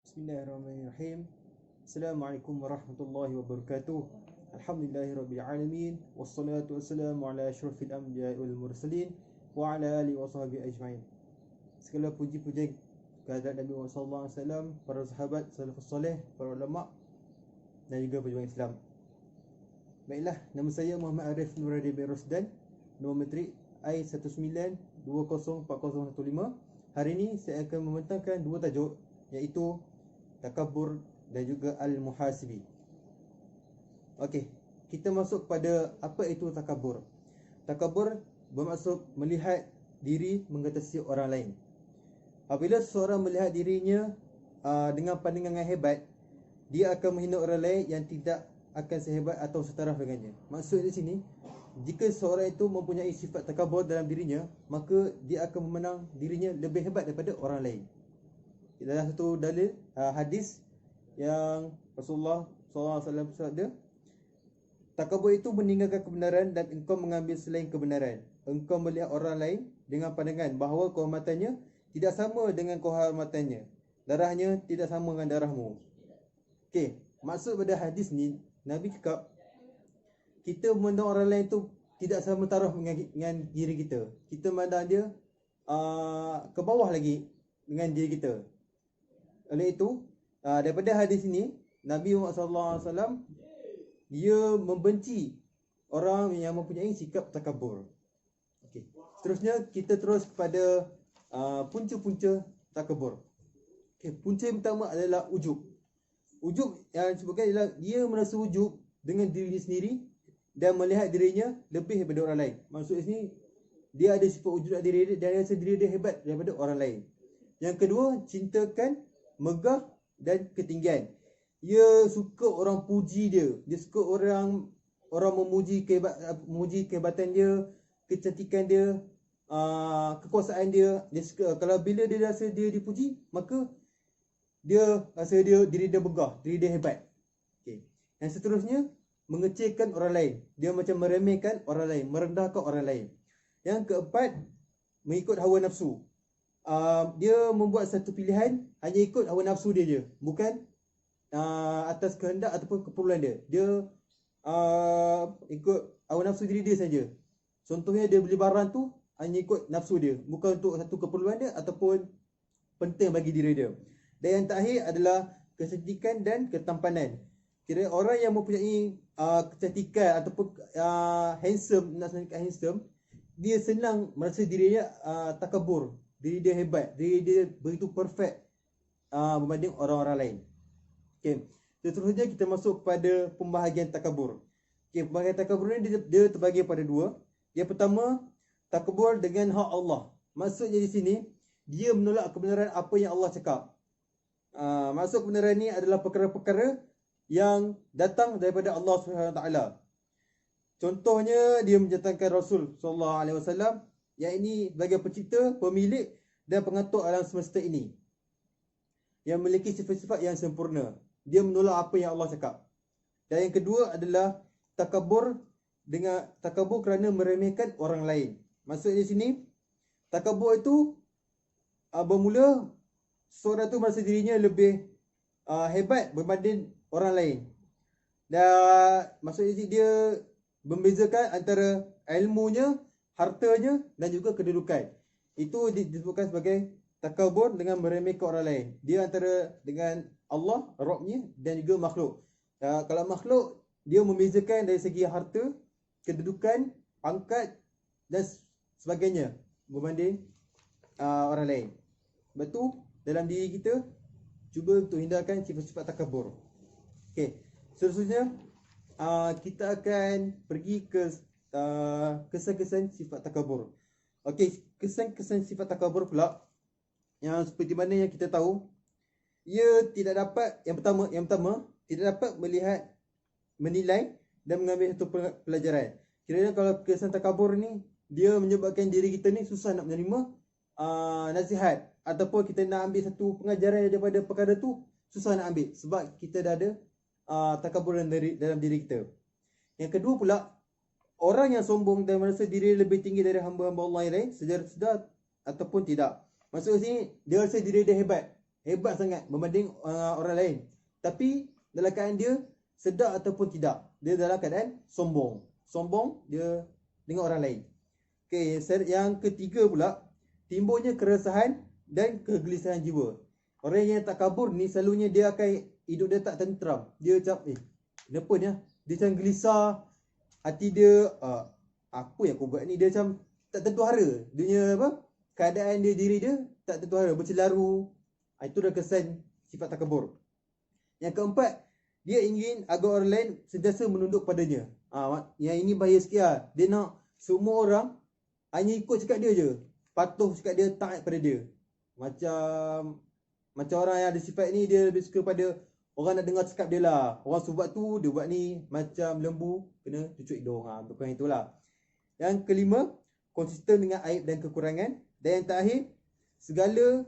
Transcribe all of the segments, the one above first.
Bismillahirrahmanirrahim. Assalamualaikum warahmatullahi wabarakatuh. Alhamdulillahirrabbilalamin. Wassalatu wassalamu ala asyrafil anbiya wal mursalin wa ala alihi wa sahbihi ajma'in. Segala puji-puji kehadirat Nabi Muhammad sallallahu alaihi wasallam, para sahabat, salafus soleh, para ulama dan juga pejuang Islam. Baiklah, nama saya Muhammad Arif Nuradi bin Rosdan, nombor matrik I19204015. Hari ini saya akan membentangkan dua tajuk, iaitu Takabur dan juga Al-Muhasibi. Okey, kita masuk kepada apa itu takabur. Takabur bermaksud melihat diri mengatasi orang lain. Apabila seseorang melihat dirinya dengan pandangan yang hebat, dia akan menghina orang lain yang tidak akan sehebat atau setaraf dengannya. Maksud di sini, jika seseorang itu mempunyai sifat takabur dalam dirinya, maka dia akan memandang dirinya lebih hebat daripada orang lain. Dalam satu dalil hadis yang Rasulullah SAW bersabda, takabur itu meninggalkan kebenaran dan engkau mengambil selain kebenaran. Engkau melihat orang lain dengan pandangan bahawa kehormatannya tidak sama dengan kehormatannya, darahnya tidak sama dengan darahmu. Okey, maksud pada hadis ni, Nabi cakap kita memandang orang lain tu tidak sama taraf dengan diri kita. Kita memandang dia ke bawah lagi dengan diri kita. Oleh itu, daripada hadis ini, Nabi Muhammad SAW dia membenci orang yang mempunyai sikap takabur. Okey. Seterusnya kita terus kepada punca-punca takabur. Okey, punca yang pertama adalah ujub. Ujub yang disebutkan adalah dia merasa ujub dengan diri dia sendiri dan melihat dirinya lebih daripada orang lain. Maksud sini, dia ada sifat ujub dalam diri dia dan rasa diri dia hebat daripada orang lain. Yang kedua, cintakan megah dan ketinggian. Dia suka orang puji dia. Dia suka orang memuji kehebatan dia, kecantikan dia, kekuasaan dia. Dia suka, kalau bila dia rasa dia dipuji, maka dia rasa diri dia begah, diri dia hebat. Okay. Yang seterusnya, mengecilkan orang lain. Dia macam meremehkan orang lain, merendahkan orang lain. Yang keempat, mengikut hawa nafsu. Dia membuat satu pilihan hanya ikut hawa nafsu dia je, bukan atas kehendak ataupun keperluan dia. Dia ikut hawa nafsu diri dia saja. Contohnya dia beli barang tu hanya ikut nafsu dia, bukan untuk satu keperluan dia ataupun penting bagi diri dia. Dan yang terakhir adalah kecantikan dan ketampanan. Kira orang yang mempunyai kecantikan ataupun handsome, nak senangkan handsome, dia senang merasa dirinya takabur. Diri dia hebat, diri dia begitu perfect berbanding orang-orang lain. Okay. Seterusnya kita masuk kepada pembahagian takabur. Okay, pembahagian takabur ni dia terbagi pada dua. Yang pertama, takabur dengan hak Allah. Maksudnya di sini, dia menolak kebenaran apa yang Allah cakap. Maksud kebenaran ni adalah perkara-perkara yang datang daripada Allah SWT. Contohnya, dia menjatuhkan Rasul SAW, yang ini sebagai pencipta, pemilik dan pengatur alam semesta ini, yang memiliki sifat-sifat yang sempurna. Dia menolak apa yang Allah cakap. Dan yang kedua adalah takabur kerana meremehkan orang lain. Maksud di sini, takabur itu bermula seorang tu merasa dirinya lebih hebat berbanding orang lain. Dan maksud di sini dia membezakan antara ilmunya, hartanya dan juga kedudukan. Itu disebutkan sebagai takabur dengan meremehkan orang lain. Dia antara dengan Allah, Rabbnya dan juga makhluk. Kalau makhluk, dia membezakan dari segi harta, kedudukan, pangkat dan sebagainya berbanding orang lain. Sebab tu dalam diri kita, cuba untuk hindarkan sifat-sifat takabur. Okey, seterusnya kita akan pergi ke kesan-kesan sifat takabur. Okey, kesan-kesan sifat takabur pula, yang seperti mana yang kita tahu, ia tidak dapat, yang pertama tidak dapat melihat, menilai dan mengambil satu pelajaran. Kiranya kalau kesan takabur ni, dia menyebabkan diri kita ni susah nak menerima nasihat, ataupun kita nak ambil satu pengajaran daripada perkara tu, susah nak ambil sebab kita dah ada takabur dalam diri kita. Yang kedua pula, orang yang sombong dan merasa diri lebih tinggi dari hamba-hamba Allah yang lain, secara sedar ataupun tidak. Maksud sini, dia rasa diri dia hebat. hebat sangat berbanding orang lain. Tapi dalam keadaan dia sedar ataupun tidak, dia dalam keadaan sombong. Sombong dia dengan orang lain. Okey, yang ketiga pula, timbulnya keresahan dan kegelisahan jiwa. Orang yang takabur ni selalunya dia akan hidup dia tak tenteram. Dia macam kenapa ni? Dia macam gelisah. Hati dia apa yang aku buat ni? Dia macam tak tentu hara. Dunia apa? Keadaan dia, diri dia tak tentu hara, bercelaru. Itu dah kesan sifat takabur. Yang keempat, dia ingin agar orang lain sentiasa menunduk padanya. Yang ini bahaya sikit lah. Dia nak semua orang hanya ikut cakap dia je, patuh cakap dia, taat pada dia. Macam orang yang ada sifat ni, dia lebih suka pada orang nak dengar cakap dia lah. Orang suruh buat tu, dia buat ni. Macam lembu kena cucuk hidung. Bukan itulah. Yang kelima, konsisten dengan aib dan kekurangan. Dan yang terakhir, segala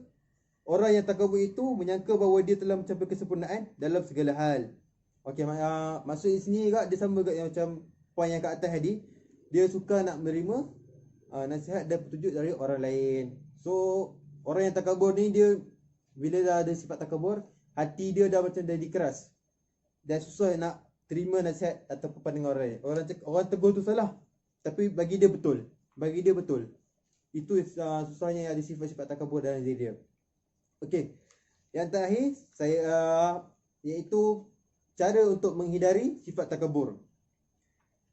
orang yang takabur itu menyangka bahawa dia telah mencapai kesempurnaan dalam segala hal. Okey, maksud di sini juga dia sama juga yang macam poin yang kat atas tadi. Dia suka nak menerima nasihat dan petunjuk dari orang lain. So, orang yang takabur ni dia bila dah ada sifat takabur, hati dia dah macam dah dikeras. Dan susah nak terima nasihat ataupun pandangan orang lain. Orang tegur tu salah, tapi bagi dia betul. Bagi dia betul. Itu susahnya ada sifat-sifat takabur dalam diri dia. Okey. Yang terakhir iaitu cara untuk menghindari sifat takabur.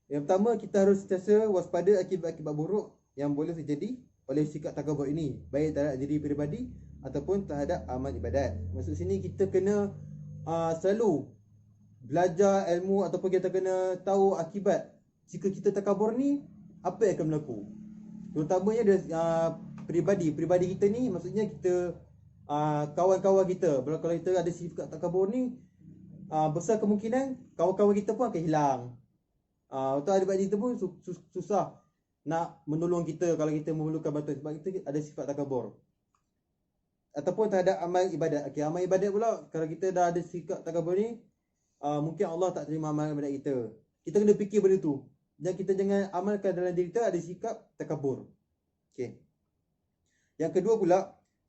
Yang pertama, kita harus sentiasa waspada akibat-akibat buruk yang boleh terjadi oleh sikap takabur ini, baik terhadap diri peribadi ataupun terhadap amal ibadat. Maksud sini kita kena selalu belajar ilmu ataupun kita kena tahu akibat jika kita takabur ni apa yang akan berlaku. Terutamanya peribadi kita ni, maksudnya kita kawan-kawan kita. Kalau kita ada sifat takabur ni, besar kemungkinan kawan-kawan kita pun akan hilang. Atau adik-adik kita pun susah nak menolong kita kalau kita memerlukan bantuan sebab kita ada sifat takabur. Ataupun terhadap amal ibadat. Okey, amal ibadat pula, kalau kita dah ada sikap takabur ni, mungkin Allah tak terima amal ibadat kita. Kita kena fikir benda tu. Dan kita jangan amalkan dalam diri kita ada sikap takabur. Okey. Yang kedua pula,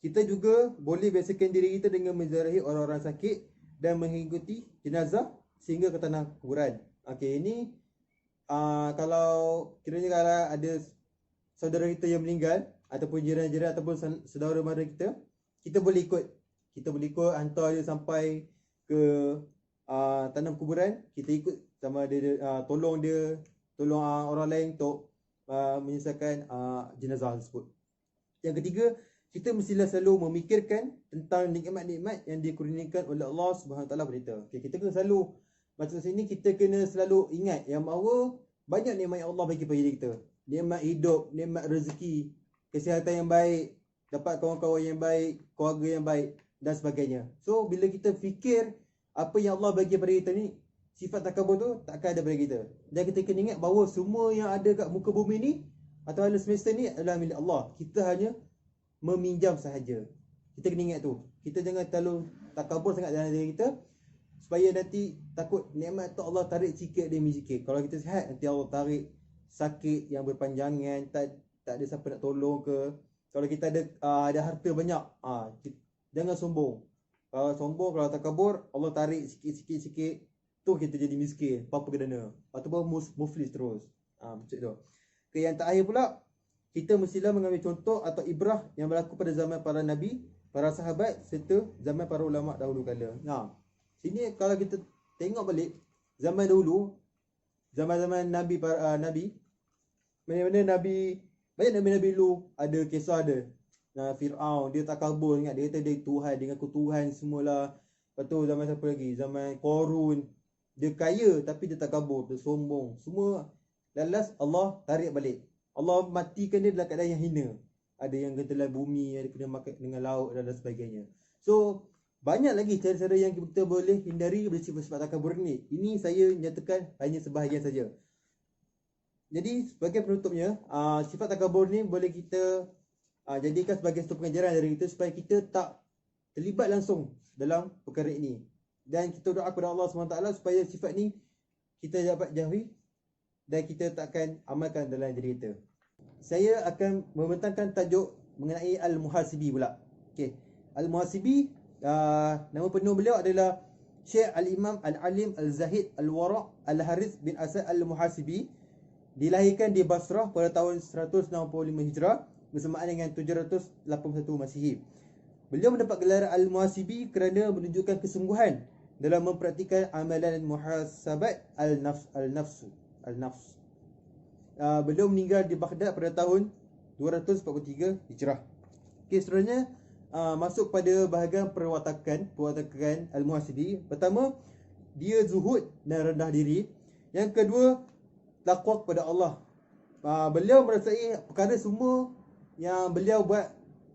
kita juga boleh biasakan diri kita dengan menziarahi orang-orang sakit dan mengikuti jenazah sehingga ke tanah kuburan. Okey, ini kalau kiranya kalau ada saudara kita yang meninggal ataupun jiran-jiran ataupun saudara mara kita, kita boleh ikut hantar dia sampai ke tanam kuburan. Kita ikut sama dia tolong orang lain untuk menyelesaikan jenazah tersebut. Yang ketiga, kita mestilah selalu memikirkan tentang nikmat-nikmat yang dikurniakan oleh Allah Subhanahu Wa Taala kepada kita. Okay, kita kena selalu, macam sini kita kena selalu ingat yang bahawa banyak nikmat yang Allah bagi kepada diri kita. Nikmat hidup, nikmat rezeki, kesihatan yang baik, dapat kawan-kawan yang baik, keluarga yang baik dan sebagainya. So, bila kita fikir apa yang Allah bagi kepada kita ni, sifat takabur tu takkan ada pada kita. Dan kita kena ingat bahawa semua yang ada kat muka bumi ni atau alam semesta ni adalah milik Allah. Kita hanya meminjam sahaja. Kita kena ingat tu. Kita jangan terlalu takabur sangat dalam diri kita, supaya nanti takut nikmat tu Allah tarik sikit demi sikit. Kalau kita sihat, nanti Allah tarik sakit yang berpanjangan, tak ada siapa nak tolong ke. Kalau kita ada harta banyak, jangan sombong. Kalau sombong, kalau takabur, Allah tarik sikit-sikit, tu kita jadi miskin, apa kedana, ataupun muflis terus. Macam tu. Okay, yang terakhir pula, kita mestilah mengambil contoh atau ibrah yang berlaku pada zaman para nabi, para sahabat serta zaman para ulama dahulu kala. Sini kalau kita tengok balik zaman dahulu, zaman-zaman nabi, para nabi, mana-mana nabi, banyak nabi-nabi dulu ada kisah ada. Fir'aun, dia takabur, ingat dia kata dia Tuhan, dia ngaku Tuhan semualah. Lepas tu zaman siapa lagi? Zaman Qarun, dia kaya tapi dia takabur, dia sombong. Semua lalas Allah tarik balik. Allah matikan dia dalam keadaan yang hina. Ada yang gentelan bumi, ada kena makan dengan laut dan sebagainya. So, banyak lagi cara-cara yang kita boleh hindari dari sifat-sifat takabur ni. Ini saya nyatakan hanya sebahagian saja. Jadi, sebagai penutupnya, sifat takabur ni boleh kita jadikan sebagai satu pengajaran dari kita supaya kita tak terlibat langsung dalam perkara ini. Dan kita doa kepada Allah SWT supaya sifat ni kita dapat jauhi dan kita takkan amalkan dalam diri kita. Saya akan membentangkan tajuk mengenai Al-Muhasibi pula. Okey. Al-Muhasibi Nama penuh beliau adalah Syekh Al-Imam Al-Alim Al-Zahid Al-Wara' Al-Harith bin Asad Al-Muhasibi. Dilahirkan di Basrah pada tahun 165 Hijrah bersamaan dengan 781 Masihi. Beliau mendapat gelar Al-Muhasibi kerana menunjukkan kesungguhan dalam mempraktikkan amalan muhasabat al-nafs. Beliau meninggal di Baghdad pada tahun 243 Hijrah. Okey, seterusnya masuk pada bahagian perwatakan Al-Muhasibi. Pertama, dia zuhud dan rendah diri. Yang kedua, takwa kepada Allah. Beliau merasai perkara semua yang beliau buat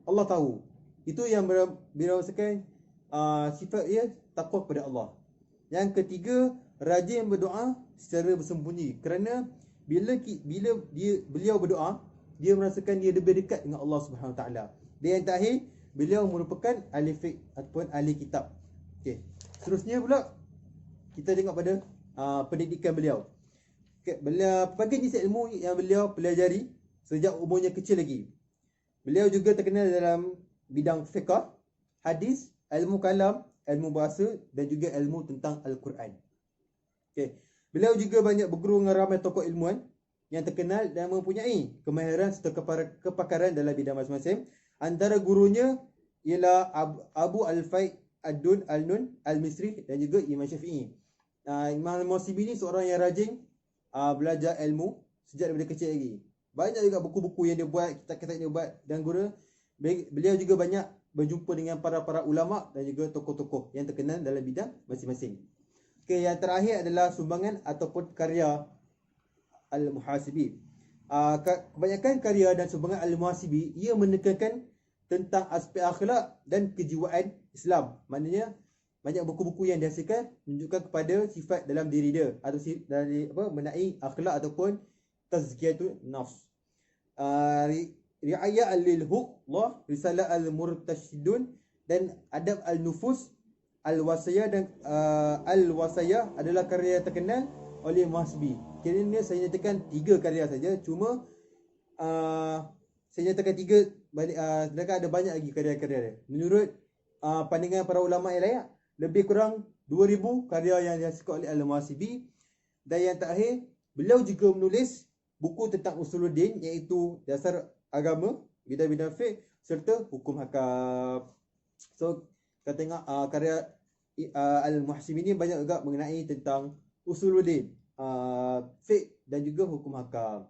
Allah tahu. Itu yang beliau rasakan sifat dia takwa kepada Allah. Yang ketiga, rajin berdoa secara bersembunyi. Kerana bila beliau berdoa, dia merasakan dia lebih dekat dengan Allah Subhanahu Wa Taala. Dan yang terakhir, beliau merupakan ahli fiqh ataupun ahli kitab. Okey. Seterusnya pula kita tengok pada pendidikan beliau. Pelbagai jenis ilmu yang beliau pelajari sejak umurnya kecil lagi. Beliau juga terkenal dalam bidang fiqh, hadis, ilmu kalam, ilmu bahasa dan juga ilmu tentang Al-Quran. Okey. Beliau juga banyak berguru dengan ramai tokoh ilmuwan yang terkenal dan mempunyai kemahiran serta kepakaran dalam bidang masing-masing. Antara gurunya ialah Abu Al-Faid Ad-Dun Al-Nun Al-Misri dan juga Imam Syafi'i. Imam Al-Muhasibi ni seorang yang rajin belajar ilmu sejak daripada kecil lagi. Banyak juga buku-buku yang dia buat, kitab-kitab yang dia buat dan guru. Beliau juga banyak berjumpa dengan para ulama dan juga tokoh-tokoh yang terkenal dalam bidang masing-masing. Okey, yang terakhir adalah sumbangan ataupun karya Al-Muhasibi. Kebanyakan karya dan sumbangan Al-Muhasibi ia menekankan tentang aspek akhlak dan kejiwaan Islam. Maknanya banyak buku-buku yang dihasilkan menunjukkan kepada sifat dalam diri dia atau dari mengenai akhlak ataupun tazkiyatun nafs. Ri'ayah al-lil-huqlah, risalah al-murtashidun dan adab al-nufus. Al-Wasayah dan Al-Wasayah adalah karya yang terkenal oleh Muhasibi. Kiranya saya nyatakan 3 karya saja. Cuma saya nyatakan 3 sedangkan ada banyak lagi karya-karya dia. Menurut pandangan para ulama yang lain, lebih kurang 2000 karya yang dihasilkan oleh Al-Muhasibi. Dan yang terakhir, beliau juga menulis buku tentang usuluddin, iaitu dasar agama, bidang-bidang fiqh serta hukum hakam. So kita tengok karya Al-Muhasibi ni banyak juga mengenai tentang usuluddin, fiqh dan juga hukum hakam.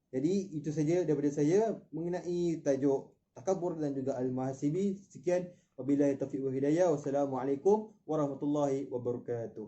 Jadi itu saja daripada saya mengenai tajuk takabur dan juga Al-Muhasibi. Sekian, wabillahi taufiq wal hidayah. Wassalamualaikum warahmatullahi wabarakatuh.